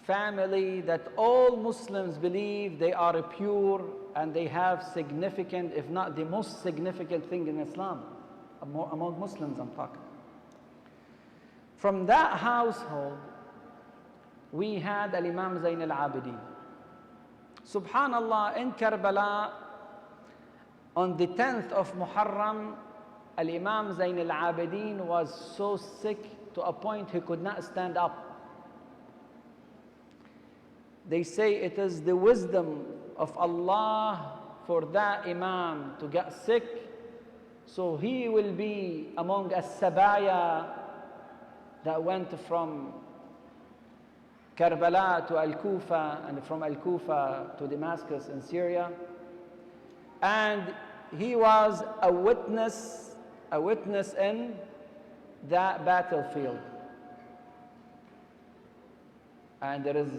family that all Muslims believe they are pure and they have significant, if not the most significant thing in Islam, among Muslims I'm talking. From that household, we had Al-Imam Zayn al-Abidin. Subhanallah, in Karbala, on the 10th of Muharram, Al-Imam Zayn al-Abidin was so sick to a point he could not stand up. They say it is the wisdom of Allah for that Imam to get sick, so he will be among as-sabaya that went from Karbala to Al-Kufa and from Al-Kufa to Damascus in Syria. And he was a witness in that battlefield. And there is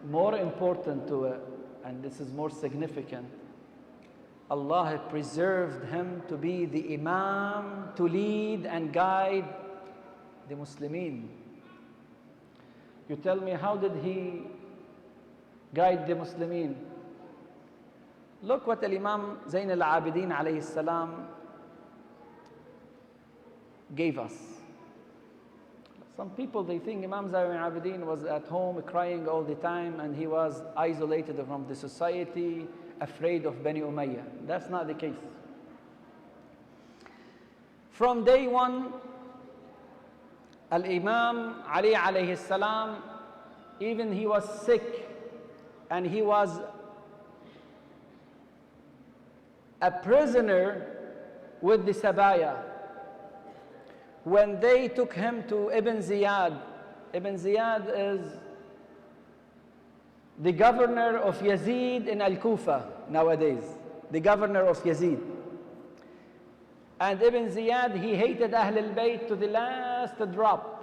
more important to it, and this is more significant. Allah preserved him to be the Imam, to lead and guide the Muslimin. You tell me, how did he guide the Muslimin? Look what Imam Zayn al-Abidin alayhi salam gave us. Some people, they think Imam Zayn al-Abidin was at home crying all the time and he was isolated from the society, afraid of Bani Umayyah. That's not the case. From day one, Al-Imam Ali alayhi salam, even he was sick and he was a prisoner with the Sabaya. When they took him to Ibn Ziyad is the governor of Yazid in Al-Kufa nowadays, the governor of Yazid. And Ibn Ziyad, he hated Ahl al-Bayt to the last drop.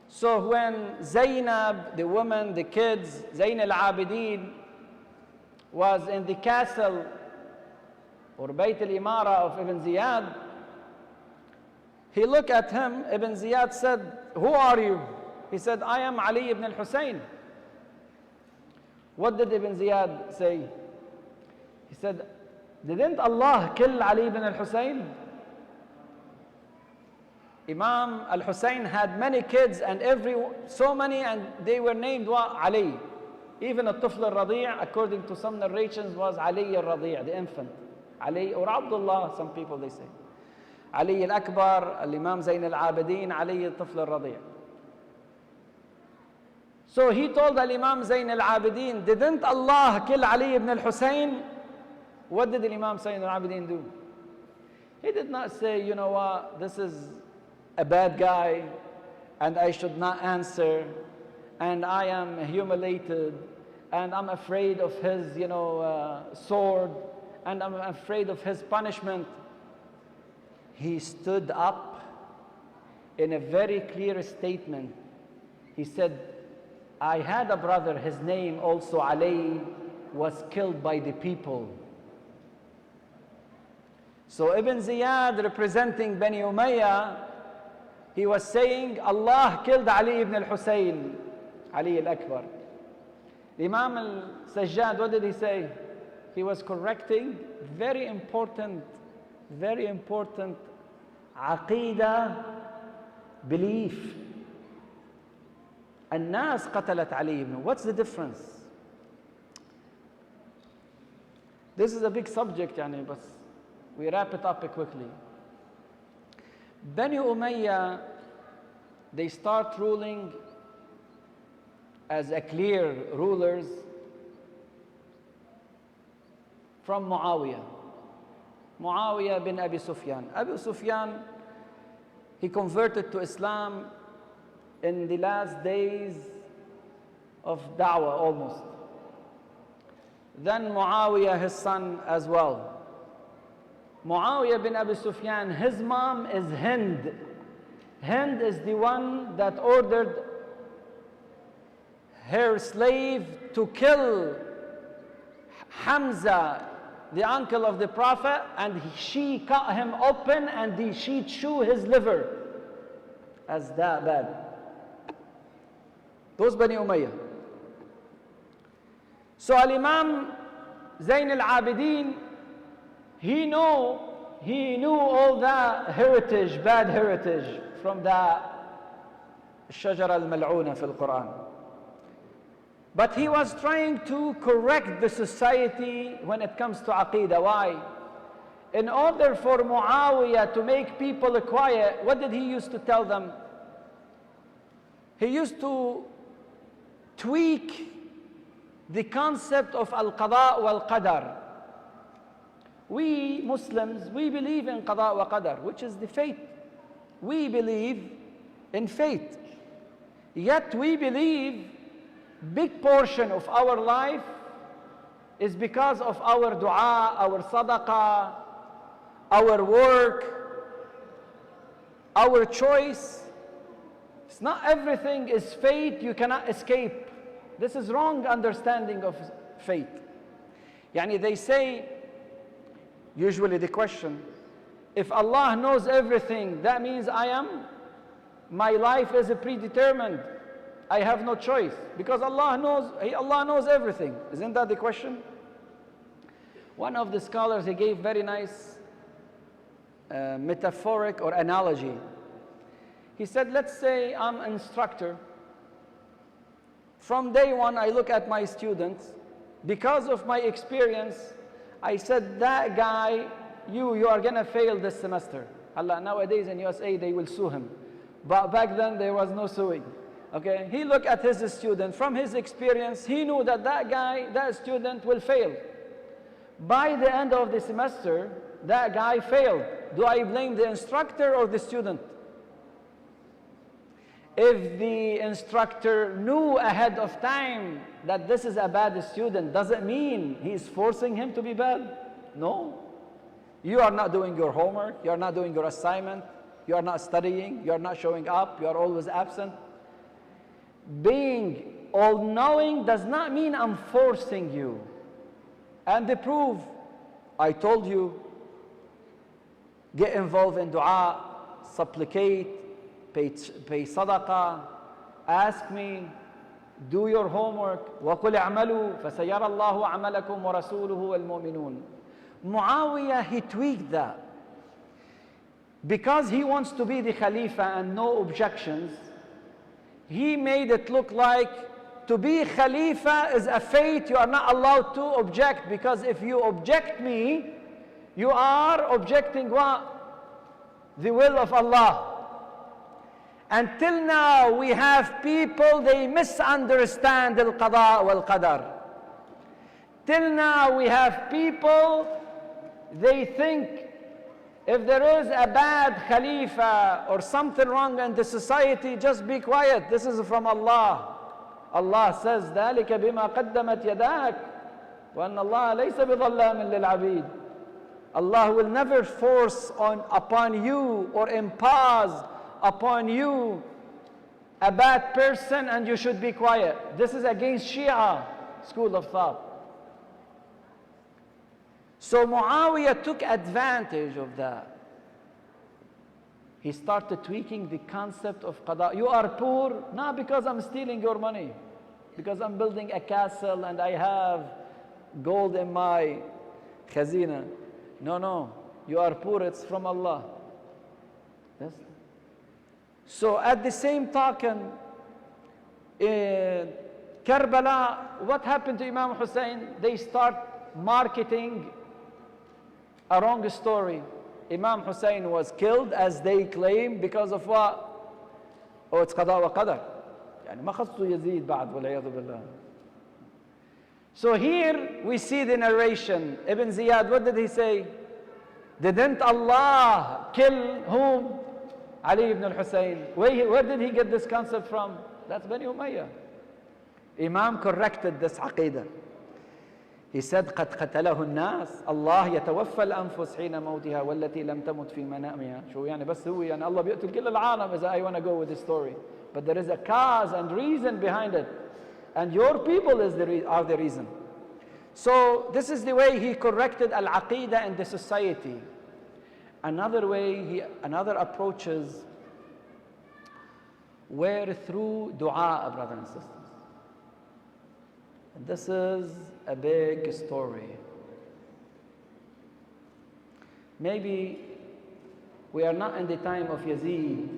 So when Zainab, the woman, the kids, Zayn al-Abidin, was in the castle or Bayt al-Imara of Ibn Ziyad, he looked at him. Ibn Ziyad said, "Who are you?" He said, "I am Ali ibn al-Husayn." What did Ibn Ziyad say? He said, "Didn't Allah kill Ali ibn al-Husayn?" Imam al-Husayn had many kids and so many, and they were named Ali. Even al-Tufl al-Radi', according to some narrations, was Ali al-Radi', the infant. Ali or Abdullah, some people they say. Ali al-Akbar, al-Imam Zayn al-Abidin, Ali al-Tufl al-Radi'. So he told al-Imam Zayn al-Abidin, "Didn't Allah kill Ali ibn al-Husayn?" What did Imam Zayn al-Abidin do? He did not say, "You know what, this is a bad guy and I should not answer and I am humiliated and I'm afraid of his, sword and I'm afraid of his punishment." He stood up in a very clear statement. He said, "I had a brother, his name also Ali, was killed by the people." So Ibn Ziyad, representing Bani Umayyah, he was saying, Allah killed Ali ibn al-Husayn, Ali al-Akbar. Imam al-Sajjad, what did he say? He was correcting very important عقيدة, belief. الناس قتلت علي ibn. What's the difference? This is a big subject, but we wrap it up quickly. Bani Umayyah, they start ruling as a clear rulers from Muawiyah bin Abi Sufyan. Abu Sufyan, he converted to Islam in the last days of Da'wah almost. Then Muawiyah, his son as well. Muawiyah bin Abi Sufyan, his mom is Hind. Hind is the one that ordered her slave to kill Hamza, the uncle of the Prophet, and she cut him open and she chewed his liver. As that bad. Those Bani Umayyah. So Al-Imam Zayn al-Abidin, he knew all the heritage, bad heritage from the الشجرة الملعونة في القرآن. But he was trying to correct the society when it comes to Aqidah. Why? In order for Muawiyah to make people quiet, what did he used to tell them? He used to tweak the concept of al-qada wal-qadar. We Muslims, we believe in qada wa qadar, which is the fate. We believe in fate. Yet we believe big portion of our life is because of our dua, our sadaqah, our work, our choice. It's not everything is fate, you cannot escape. This is wrong understanding of fate. Yani they say, usually the question, if Allah knows everything, that means my life is predetermined. I have no choice because Allah knows everything. Isn't that the question? One of the scholars, he gave very nice metaphoric or analogy. He said, let's say I'm an instructor. From day one, I look at my students. Because of my experience, I said, that guy, you are gonna fail this semester. Allah, nowadays in USA, they will sue him. But back then, there was no suing. Okay, he looked at his student. From his experience, he knew that that student will fail. By the end of the semester, that guy failed. Do I blame the instructor or the student? If the instructor knew ahead of time that this is a bad student, does it mean he's forcing him to be bad? No. You are not doing your homework, you are not doing your assignment, you are not studying, you are not showing up, you are always absent. Being all-knowing does not mean I'm forcing you. And the proof, I told you, get involved in dua, supplicate, pay sadaqah, ask me, do your homework. وَقُلْ اعْمَلُوا فَسَيَرَى اللَّهُ عَمَلَكُمْ وَرَسُولُهُ وَالْمُؤْمِنُونَ. Muawiyah, he tweaked that. Because he wants to be the Khalifa and no objections, he made it look like to be Khalifa is a fate. You are not allowed to object, because if you object me, you are objecting what? The will of Allah. Until now, we have people, they misunderstand al-qada wal-qadar. Till now, we have people, they think if there is a bad Khalifa or something wrong in the society, just be quiet. This is from Allah. Allah says, ذَلِكَ بِمَا قَدَّمَتْ يَدَاكَ وَأَنَّ اللَّهَ لَيْسَ بِظَلَّامٍ لِلْعَبِيدِ. Allah will never force upon you or impose upon you a bad person and you should be quiet. This is against Shia school of thought. So Muawiyah took advantage of that. He started tweaking the concept of qada. You are poor, not because I'm stealing your money, because I'm building a castle and I have gold in my khazina. No, you are poor, it's from Allah. Yes. So at the same token, in Karbala, what happened to Imam Hussein? They start marketing a wrong story. Imam Hussein was killed, as they claim, because of what? Oh, it's qada wa qadar. يعني ما خصوا يزيد بعد والعياذ بالله. So here we see the narration. Ibn Ziyad, what did he say? Didn't Allah kill whom? Ali ibn al-Hussein. Where did he get this concept from? That's Bani Umayyah. Imam corrected this aqidah. He said, قَدْ قَتَلَهُ النَّاسِ Allah يتوفى الأنفس حين موتها والتي لم تمت في منامها. شو يعني بس هو يعني Allah بيقتل كل العالم إذا I want to go with this story. But there is a cause and reason behind it. And your people are the reason. So this is the way he corrected al-aqidah in the society. Another way, another approaches were through dua, brothers and sisters. This is a big story. Maybe we are not in the time of Yazid.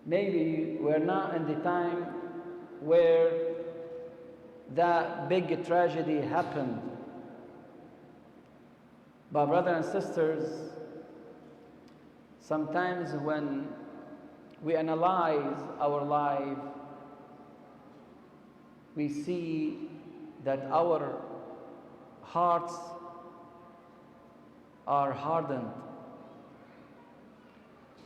Maybe we are not in the time where that big tragedy happened. But brothers and sisters, sometimes when we analyze our life, we see that our hearts are hardened.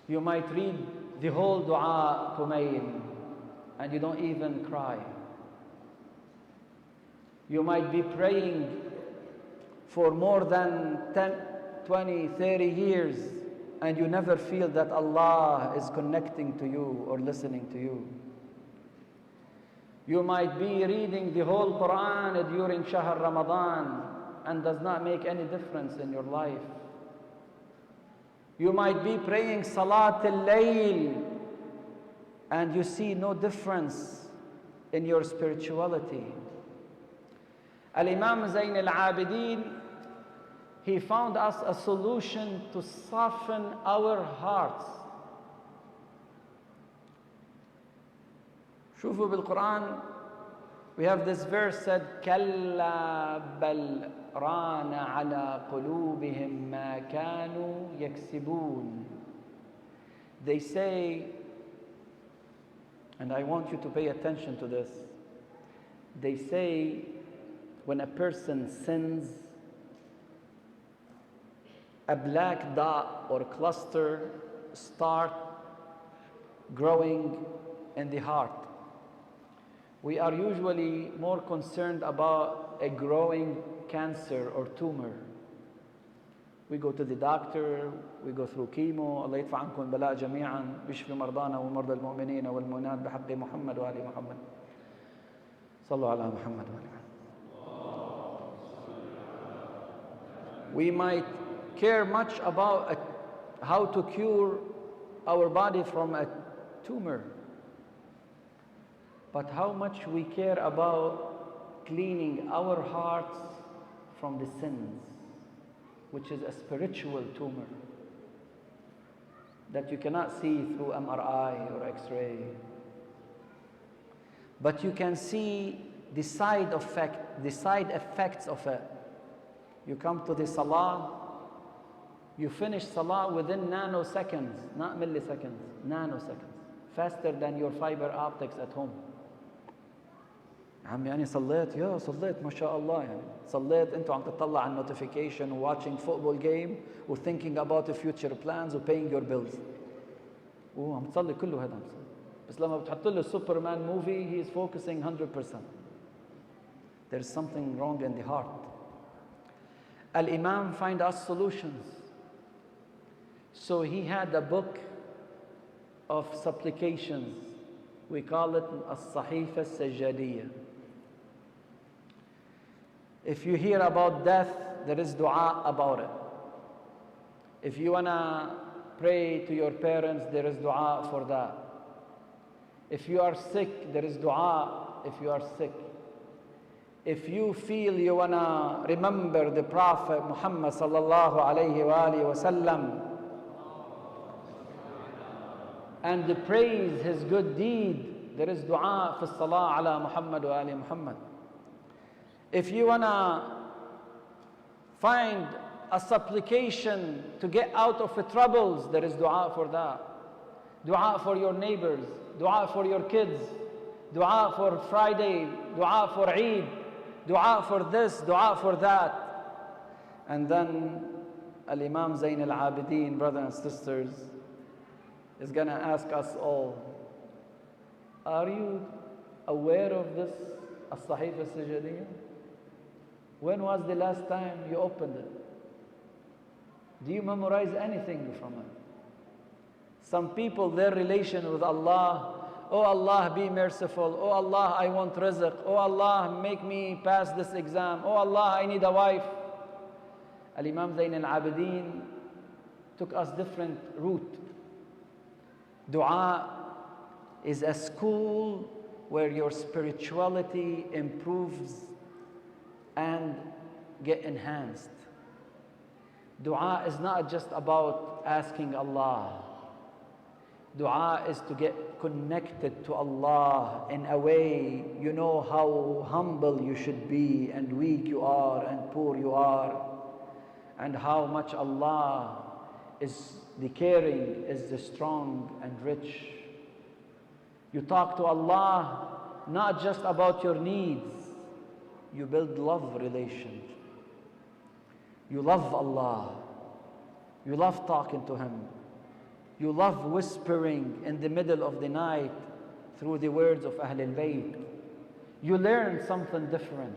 You might read the whole dua Kumail and you don't even cry. You might be praying for more than 10, 20, 30 years and you never feel that Allah is connecting to you or listening to you. You might be reading the whole Quran during Shahr Ramadan and does not make any difference in your life. You might be praying Salat al-Layl and you see no difference in your spirituality. Al-Imam Zayn al-Abidin, he found us a solution to soften our hearts. شوفوا بالقرآن, we have this verse said, كلا بل ران على قلوبهم ما كانوا يكسبون. They say, and I want you to pay attention to this, they say when a person sins, a black dot or cluster start growing in the heart. We are usually more concerned about a growing cancer or tumor. We go to the doctor, we go through chemo. الله يدفع عنكم البلاء جميعا ويشفي مرضانا ومرضى المؤمنين والمؤمنات بحق محمد وآل محمد. صلوا على محمد وآل محمد. We might care much about how to cure our body from a tumor. But how much we care about cleaning our hearts from the sins, which is a spiritual tumor that you cannot see through MRI or X-ray. But you can see the side effects of it. You come to the salah, you finish salah within nanoseconds, not milliseconds, nanoseconds, faster than your fiber optics at home. عمي أنا صليت ما شاء الله يعني صليت أنتوا عم تطلع على notification watching football game و thinking about the future plans و paying your bills عم تصلي كله هذا بس لما بتحط له Superman movie he is focusing 100%. There is something wrong in the heart. Al-Imam find us solutions. So he had a book of supplications. We call it As-Sahifa As-Sajjadiyya. If you hear about death, there is dua about it. If you want to pray to your parents, there is dua for that. If you are sick, there is dua if you are sick. If you feel you want to remember the Prophet Muhammad sallallahu alayhi wa alihi wa sallam and praise his good deed, there is dua fi salah ala Muhammad wa ali Muhammad. If you want to find a supplication to get out of the troubles, there is dua for that. Dua for your neighbors, dua for your kids, dua for Friday, dua for Eid, dua for this, dua for that. And then Al-Imam Zayn al-Abidin, brothers and sisters, is going to ask us all, are you aware of this As-Sahifa As-Sajjadiyya? When was the last time you opened it? Do you memorize anything from it? Some people, their relation with Allah, oh Allah, be merciful. Oh Allah, I want rizq. Oh Allah, make me pass this exam. Oh Allah, I need a wife. Al-Imam Zayn al-Abidin took us different route. Dua is a school where your spirituality improves and get enhanced. Dua is not just about asking Allah. Dua is to get connected to Allah in a way you know how humble you should be and weak you are and poor you are, and how much Allah is the caring, is the strong and rich. You talk to Allah not just about your needs. You build love relation. You love Allah. You love talking to Him. You love whispering in the middle of the night through the words of Ahlul Bayt. You learn something different.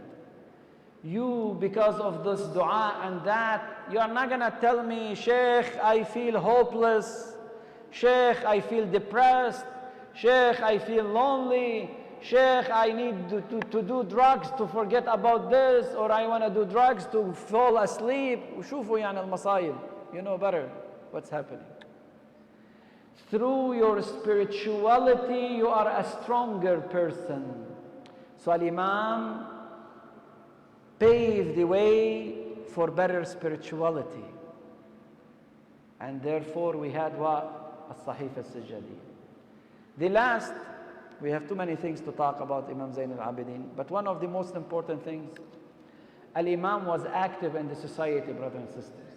You, because of this dua and that, you are not going to tell me, Sheikh, I feel hopeless. Sheikh, I feel depressed. Sheikh, I feel lonely. Sheikh, I need to do drugs to forget about this, or I want to do drugs to fall asleep. وشوفوا يعني المصايب. You know better what's happening. Through your spirituality, you are a stronger person. So Al-Imam paved the way for better spirituality. And therefore we had what? As-Sahifa As-Sajjadiyya. The last, we have too many things to talk about Imam Zayn al-Abidin, but one of the most important things, Al-Imam was active in the society, brothers and sisters.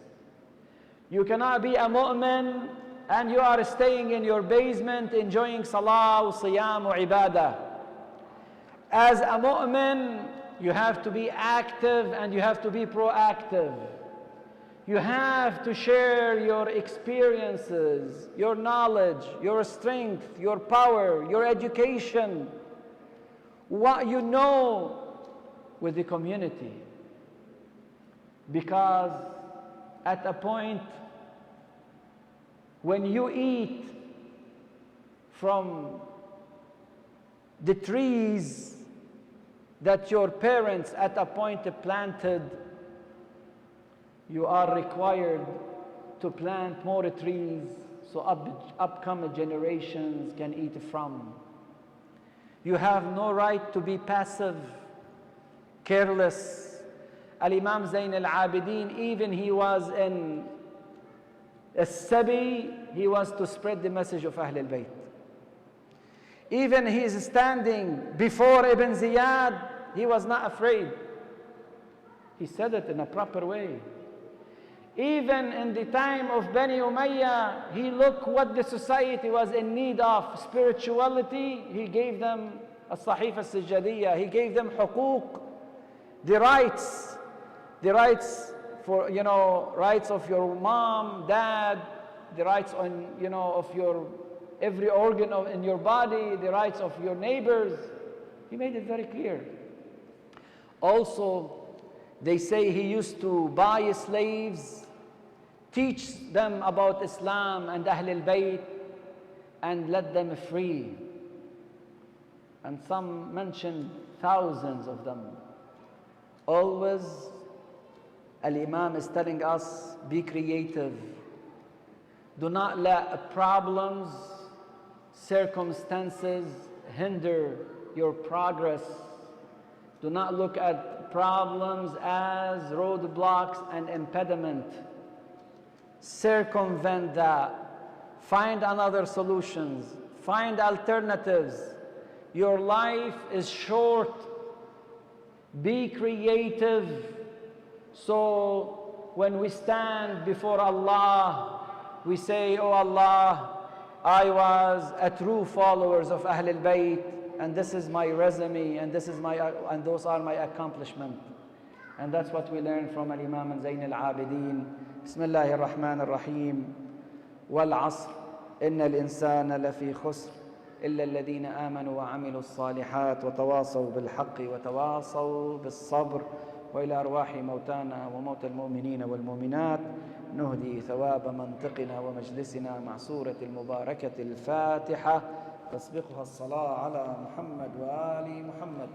You cannot be a mu'min and you are staying in your basement enjoying salah, siyam, ibadah. As a mu'min, you have to be active and you have to be proactive. You have to share your experiences, your knowledge, your strength, your power, your education, what you know with the community. Because at a point when you eat from the trees that your parents at a point planted, you are required to plant more trees so upcoming generations can eat from. You have no right to be passive, careless. Al-Imam Zayn al-Abidin, even he was in As-Sabi, he was to spread the message of Ahlul Bayt. Even he is standing before Ibn Ziyad, he was not afraid. He said it in a proper way. Even in the time of Bani Umayyah, he looked what the society was in need of, spirituality. He gave them a Sahifa As-Sajjadiyya. He gave them huquq, the rights for, rights of your mom, dad, the rights on, of your every organ in your body, the rights of your neighbors. He made it very clear. Also, they say he used to buy slaves, teach them about Islam and Ahlul Bayt, and let them free. And some mention thousands of them. Always, Al-Imam is telling us, be creative. Do not let problems, circumstances hinder your progress. Do not look at problems as roadblocks and impediment. Circumvent that. Find another solutions. Find alternatives. Your life is short. Be creative. So when we stand before Allah, we say, oh Allah, I was a true follower of Ahlul Bayt, and this is my resume, and those are my accomplishments. And that's what we learn from Al-Imam Zayn al-Abidin. Bismillahir Rahmanir Rahim. Wal asr, innal insana lafi khusr, illa alladhina amanu wa amilu as-salihat wa tawasaw bil haqqi wa tawasaw bis sabr. وإلى أرواح موتانا وموتى المؤمنين والمؤمنات نهدي ثواب منطقنا ومجلسنا مع سورة المباركة الفاتحة تسبقها الصلاة على محمد وآل محمد.